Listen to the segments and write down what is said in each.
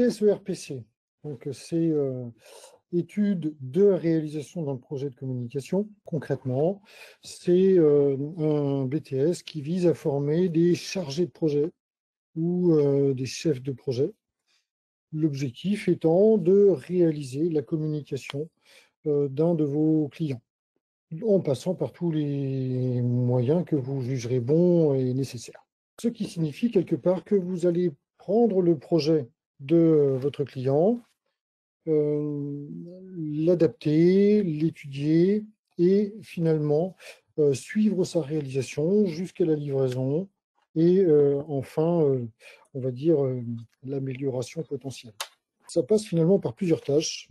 BTS ERPC, donc c'est étude de réalisation d'un projet de communication. Concrètement, c'est un BTS qui vise à former des chargés de projet ou des chefs de projet. L'objectif étant de réaliser la communication d'un de vos clients, en passant par tous les moyens que vous jugerez bons et nécessaires. Ce qui signifie quelque part que vous allez prendre le projet de votre client, l'adapter, l'étudier et finalement suivre sa réalisation jusqu'à la livraison et enfin, on va dire, l'amélioration potentielle. Ça passe finalement par plusieurs tâches.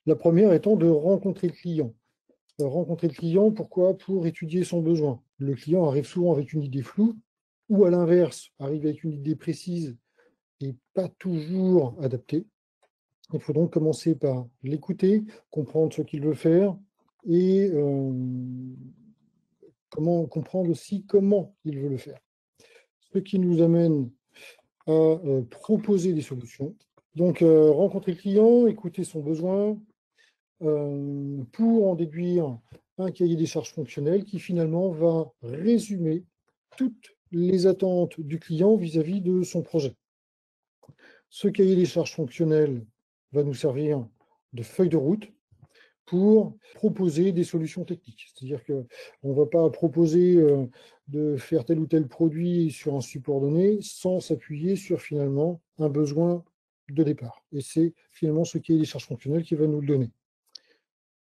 La première étant de rencontrer le client. Rencontrer le client, pourquoi? Pour étudier son besoin. Le client arrive souvent avec une idée floue, ou à l'inverse, arrive avec une idée précise et pas toujours adaptée. Il faut donc commencer par l'écouter, comprendre ce qu'il veut faire et comprendre aussi comment il veut le faire. Ce qui nous amène à proposer des solutions. Donc, rencontrer le client, écouter son besoin, pour en déduire un cahier des charges fonctionnel qui finalement va résumer toutes les attentes du client vis-à-vis de son projet. Ce cahier des charges fonctionnel va nous servir de feuille de route pour proposer des solutions techniques. C'est-à-dire qu'on ne va pas proposer de faire tel ou tel produit sur un support donné sans s'appuyer sur finalement un besoin de départ. Et c'est finalement ce cahier des charges fonctionnel qui va nous le donner.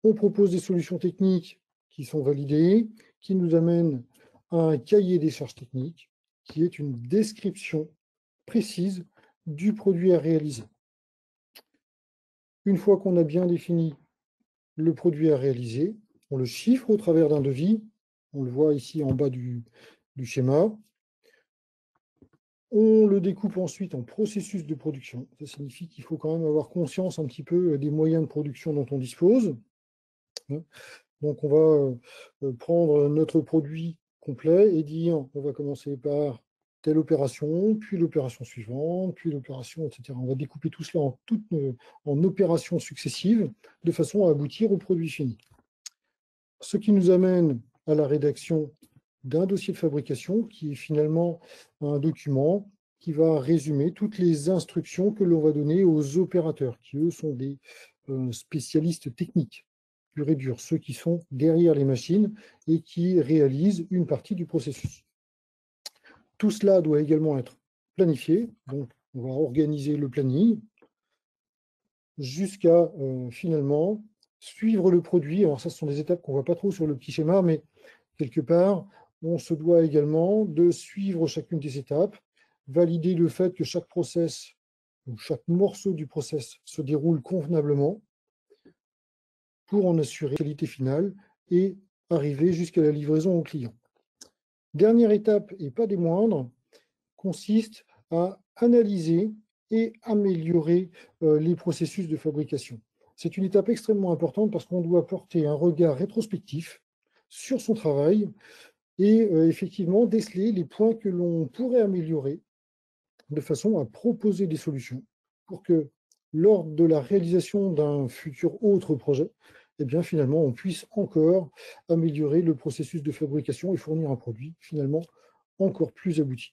On propose des solutions techniques qui sont validées, qui nous amènent à un cahier des charges techniques, qui est une description précise du produit à réaliser. Une fois qu'on a bien défini le produit à réaliser, on le chiffre au travers d'un devis. On le voit ici en bas du schéma. On le découpe ensuite en processus de production. Ça signifie qu'il faut quand même avoir conscience un petit peu des moyens de production dont on dispose. Donc, on va prendre notre produit complet et dire, on va commencer par telle opération, puis l'opération suivante, puis l'opération, etc. On va découper tout cela en opérations successives, de façon à aboutir au produit fini. Ce qui nous amène à la rédaction d'un dossier de fabrication, qui est finalement un document qui va résumer toutes les instructions que l'on va donner aux opérateurs, qui eux sont des spécialistes techniques pur et dur, ceux qui sont derrière les machines et qui réalisent une partie du processus. Tout cela doit également être planifié, donc on va organiser le planning jusqu'à finalement suivre le produit. Alors ça, ce sont des étapes qu'on ne voit pas trop sur le petit schéma, mais quelque part, on se doit également de suivre chacune des étapes, valider le fait que chaque process ou chaque morceau du process se déroule convenablement, pour en assurer la qualité finale et arriver jusqu'à la livraison au client. Dernière étape, et pas des moindres, consiste à analyser et améliorer les processus de fabrication. C'est une étape extrêmement importante parce qu'on doit porter un regard rétrospectif sur son travail et effectivement déceler les points que l'on pourrait améliorer de façon à proposer des solutions pour que lors de la réalisation d'un futur autre projet, eh bien, finalement, on puisse encore améliorer le processus de fabrication et fournir un produit, finalement, encore plus abouti.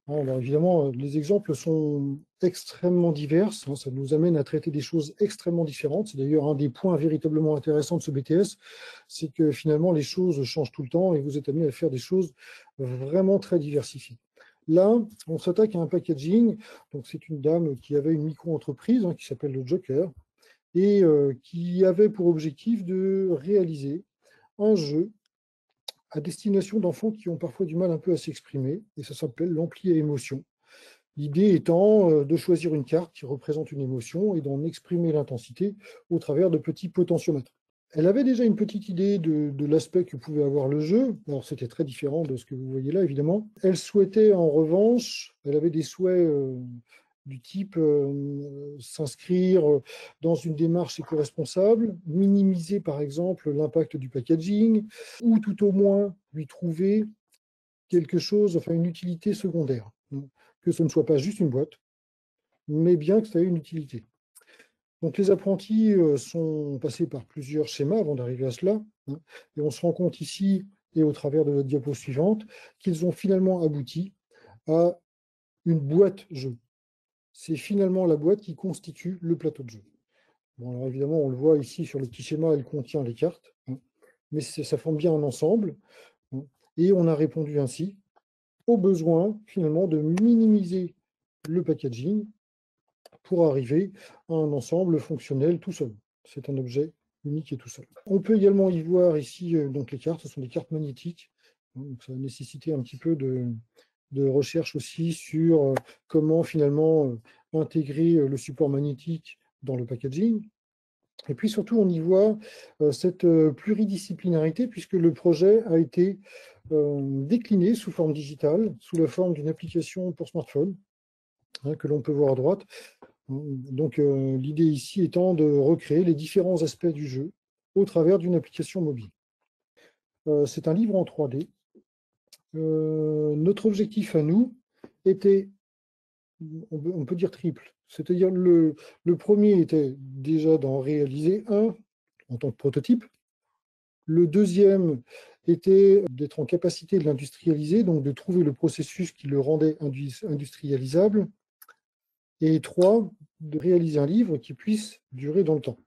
Alors, évidemment, les exemples sont extrêmement divers. Ça nous amène à traiter des choses extrêmement différentes. C'est d'ailleurs un des points véritablement intéressants de ce BTS, c'est que finalement, les choses changent tout le temps et vous êtes amené à faire des choses vraiment très diversifiées. Là, on s'attaque à un packaging. Donc, c'est une dame qui avait une micro-entreprise qui s'appelle le Joker, et qui avait pour objectif de réaliser un jeu à destination d'enfants qui ont parfois du mal un peu à s'exprimer, et ça s'appelle l'ampli à émotion. L'idée étant de choisir une carte qui représente une émotion et d'en exprimer l'intensité au travers de petits potentiomètres. Elle avait déjà une petite idée de l'aspect que pouvait avoir le jeu. Alors, c'était très différent de ce que vous voyez là, évidemment. Elle souhaitait, en revanche, elle avait des souhaits du type s'inscrire dans une démarche éco-responsable, minimiser, par exemple, l'impact du packaging, ou tout au moins lui trouver quelque chose, enfin une utilité secondaire. Que ce ne soit pas juste une boîte, mais bien que ça ait une utilité. Donc les apprentis sont passés par plusieurs schémas avant d'arriver à cela, hein, et on se rend compte ici, et au travers de la diapo suivante, qu'ils ont finalement abouti à une boîte jeu. C'est finalement la boîte qui constitue le plateau de jeu. Bon, alors évidemment, on le voit ici sur le petit schéma, elle contient les cartes, hein, mais ça forme bien un ensemble, hein, et on a répondu ainsi au besoin finalement de minimiser le packaging pour arriver à un ensemble fonctionnel tout seul. C'est un objet unique et tout seul. On peut également y voir ici donc les cartes, ce sont des cartes magnétiques, hein, donc ça a nécessité un petit peu de recherche aussi sur comment finalement intégrer le support magnétique dans le packaging. Et puis surtout, on y voit cette pluridisciplinarité puisque le projet a été décliné sous forme digitale, sous la forme d'une application pour smartphone, hein, que l'on peut voir à droite. Donc l'idée ici étant de recréer les différents aspects du jeu au travers d'une application mobile. C'est un livre en 3D. Notre objectif à nous était, on peut dire triple. C'est-à-dire le premier était déjà d'en réaliser un en tant que prototype. Le deuxième était d'être en capacité de l'industrialiser, donc de trouver le processus qui le rendait industrialisable. Et 3, de réaliser un livre qui puisse durer dans le temps.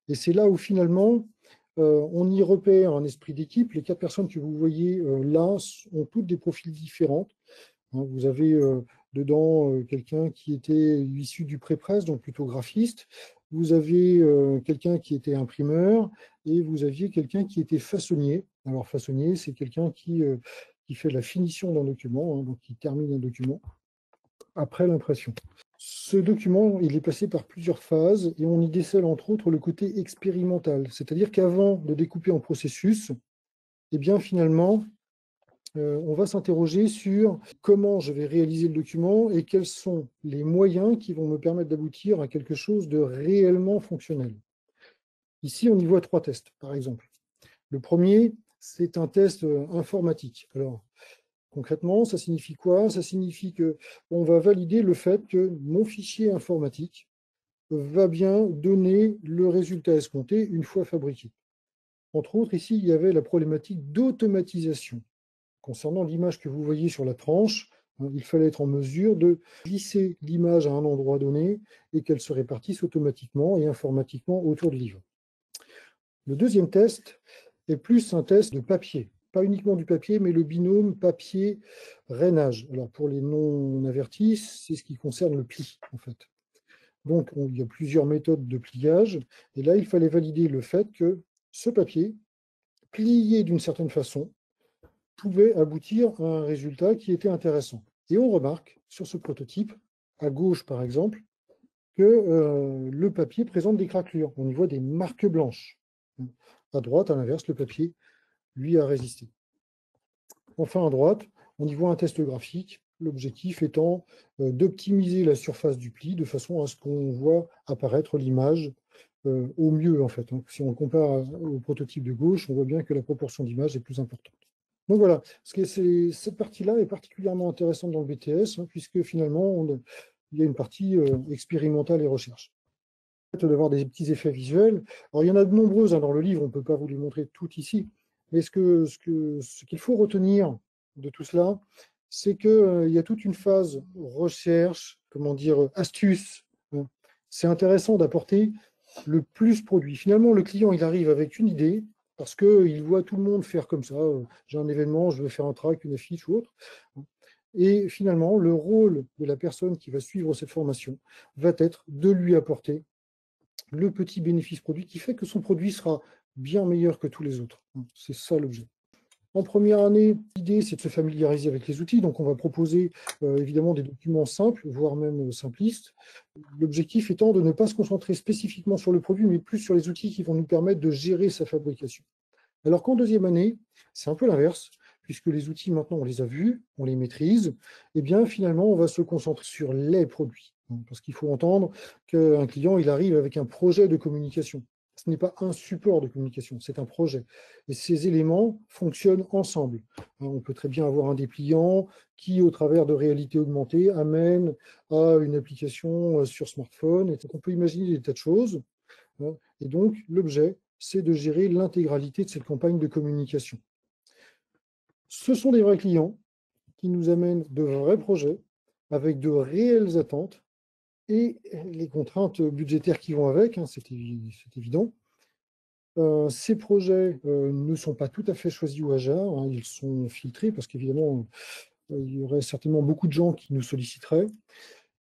Et c'est là où finalement, on y repère un esprit d'équipe. Les 4 personnes que vous voyez là ont toutes des profils différents. Hein, vous avez dedans quelqu'un qui était issu du pré-presse, donc plutôt graphiste. Vous avez quelqu'un qui était imprimeur et vous aviez quelqu'un qui était façonnier. Alors façonnier, c'est quelqu'un qui fait la finition d'un document, hein, donc qui termine un document après l'impression. Ce document, il est passé par plusieurs phases et on y décèle entre autres le côté expérimental. C'est-à-dire qu'avant de découper en processus, eh bien finalement, on va s'interroger sur comment je vais réaliser le document et quels sont les moyens qui vont me permettre d'aboutir à quelque chose de réellement fonctionnel. Ici, on y voit 3 tests, par exemple. Le premier, c'est un test informatique. Alors, concrètement, ça signifie quoi? Ça signifie qu'on va valider le fait que mon fichier informatique va bien donner le résultat escompté une fois fabriqué. Entre autres, ici, il y avait la problématique d'automatisation. Concernant l'image que vous voyez sur la tranche, hein, il fallait être en mesure de glisser l'image à un endroit donné et qu'elle se répartisse automatiquement et informatiquement autour du livre. Le deuxième test est plus un test de papier. Pas uniquement du papier, mais le binôme papier-rainage. Alors pour les non-avertis, c'est ce qui concerne le pli, en fait. Donc il y a plusieurs méthodes de pliage. Et là, il fallait valider le fait que ce papier, plié d'une certaine façon, pouvait aboutir à un résultat qui était intéressant. Et on remarque sur ce prototype, à gauche par exemple, que le papier présente des craquelures. On y voit des marques blanches. À droite, à l'inverse, le papier, lui, a résisté. Enfin, à droite, on y voit un test graphique, l'objectif étant d'optimiser la surface du pli de façon à ce qu'on voit apparaître l'image au mieux, en fait. Si on compare au prototype de gauche, on voit bien que la proportion d'image est plus importante. Donc voilà, cette partie-là est particulièrement intéressante dans le BTS, hein, puisque finalement, il y a une partie expérimentale et recherche. D'avoir des petits effets visuels. Alors, il y en a de nombreuses dans le livre, on ne peut pas vous les montrer toutes ici, mais ce qu'il faut retenir de tout cela, c'est qu'il y a toute une phase recherche, comment dire, astuce. Hein. C'est intéressant d'apporter le plus produit. Finalement, le client, il arrive avec une idée, parce qu'il voit tout le monde faire comme ça. J'ai un événement, je veux faire un track, une affiche ou autre. Et finalement, le rôle de la personne qui va suivre cette formation va être de lui apporter le petit bénéfice produit qui fait que son produit sera bien meilleur que tous les autres. C'est ça l'objet. En première année, l'idée, c'est de se familiariser avec les outils. Donc, on va proposer évidemment des documents simples, voire même simplistes. L'objectif étant de ne pas se concentrer spécifiquement sur le produit, mais plus sur les outils qui vont nous permettre de gérer sa fabrication. Alors qu'en deuxième année, c'est un peu l'inverse, puisque les outils, maintenant, on les a vus, on les maîtrise. Et bien, finalement, on va se concentrer sur les produits. Parce qu'il faut entendre qu'un client, il arrive avec un projet de communication. Ce n'est pas un support de communication, c'est un projet. Et ces éléments fonctionnent ensemble. On peut très bien avoir un dépliant qui, au travers de réalité augmentée, amène à une application sur smartphone. Et on peut imaginer des tas de choses. Et donc, l'objet, c'est de gérer l'intégralité de cette campagne de communication. Ce sont des vrais clients qui nous amènent de vrais projets avec de réelles attentes et les contraintes budgétaires qui vont avec, c'est évident. Ces projets ne sont pas tout à fait choisis au hasard, ils sont filtrés parce qu'évidemment, il y aurait certainement beaucoup de gens qui nous solliciteraient.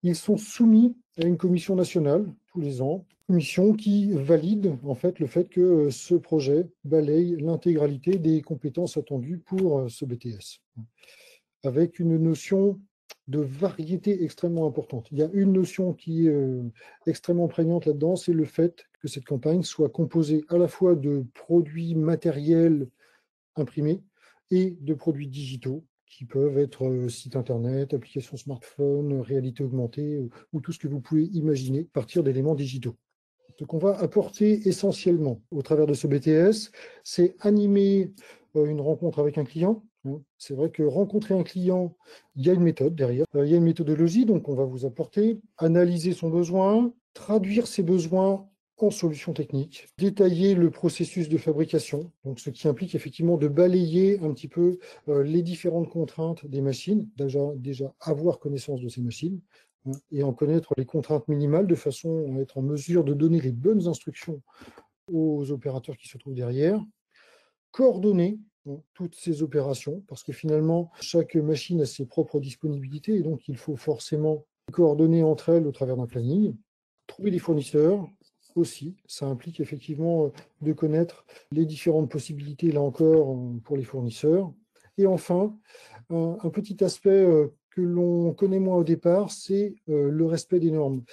Ils sont soumis à une commission nationale tous les ans, commission qui valide en fait le fait que ce projet balaye l'intégralité des compétences attendues pour ce BTS, avec une notion de variété extrêmement importante. Il y a une notion qui est extrêmement prégnante là-dedans, c'est le fait que cette campagne soit composée à la fois de produits matériels imprimés et de produits digitaux qui peuvent être site internet, applications smartphone, réalité augmentée ou tout ce que vous pouvez imaginer à partir d'éléments digitaux. Ce qu'on va apporter essentiellement au travers de ce BTS, c'est animer une rencontre avec un client. C'est vrai que rencontrer un client, il y a une méthode derrière, il y a une méthodologie, donc on va vous apporter, analyser son besoin, traduire ses besoins en solutions techniques, détailler le processus de fabrication, donc ce qui implique effectivement de balayer un petit peu les différentes contraintes des machines, déjà avoir connaissance de ces machines, et en connaître les contraintes minimales de façon à être en mesure de donner les bonnes instructions aux opérateurs qui se trouvent derrière, coordonner toutes ces opérations, parce que finalement, chaque machine a ses propres disponibilités, et donc il faut forcément coordonner entre elles au travers d'un planning, trouver des fournisseurs aussi, ça implique effectivement de connaître les différentes possibilités, là encore, pour les fournisseurs. Et enfin, un petit aspect que l'on connaît moins au départ, c'est le respect des normes.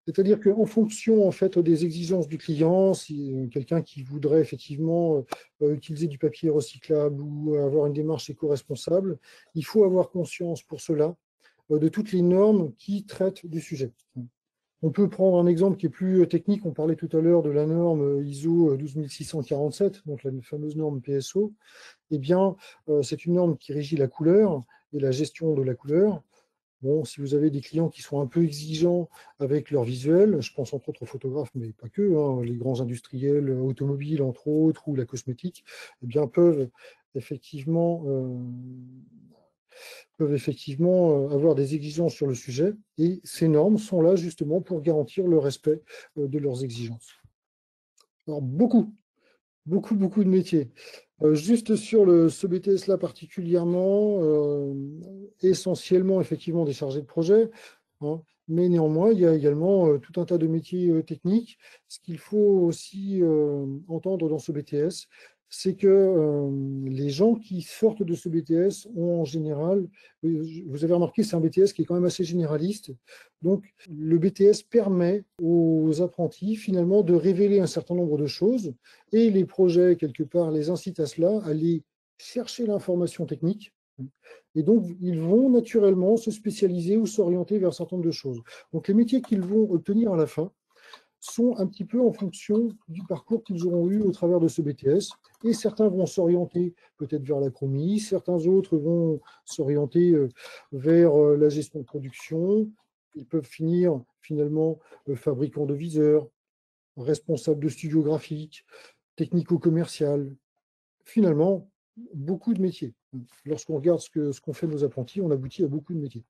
C'est-à-dire qu'en fonction en fait, des exigences du client, si quelqu'un qui voudrait effectivement utiliser du papier recyclable ou avoir une démarche éco-responsable, il faut avoir conscience pour cela de toutes les normes qui traitent du sujet. On peut prendre un exemple qui est plus technique. On parlait tout à l'heure de la norme ISO 12647, donc la fameuse norme PSO. Eh bien, c'est une norme qui régit la couleur et la gestion de la couleur. Bon, si vous avez des clients qui sont un peu exigeants avec leur visuel, je pense entre autres aux photographes, mais pas que, les grands industriels automobiles, entre autres, ou la cosmétique, eh bien, peuvent effectivement avoir des exigences sur le sujet. Et ces normes sont là justement pour garantir le respect de leurs exigences. Alors, beaucoup de métiers. Juste sur ce BTS-là particulièrement, essentiellement effectivement des chargés de projet, mais néanmoins, il y a également tout un tas de métiers techniques. Ce qu'il faut aussi entendre dans ce BTS, c'est que les gens qui sortent de ce BTS ont en général, vous avez remarqué, c'est un BTS qui est quand même assez généraliste. Donc, le BTS permet aux apprentis finalement de révéler un certain nombre de choses et les projets, quelque part, les incitent à cela, à aller chercher l'information technique. Et donc, ils vont naturellement se spécialiser ou s'orienter vers un certain nombre de choses. Donc, les métiers qu'ils vont obtenir à la fin sont un petit peu en fonction du parcours qu'ils auront eu au travers de ce BTS. Et certains vont s'orienter peut-être vers la chromie, certains autres vont s'orienter vers la gestion de production. Ils peuvent finir finalement fabricants de viseurs, responsables de studio graphique, technico-commercial. Finalement, beaucoup de métiers. Lorsqu'on regarde ce qu'ont fait nos apprentis, on aboutit à beaucoup de métiers.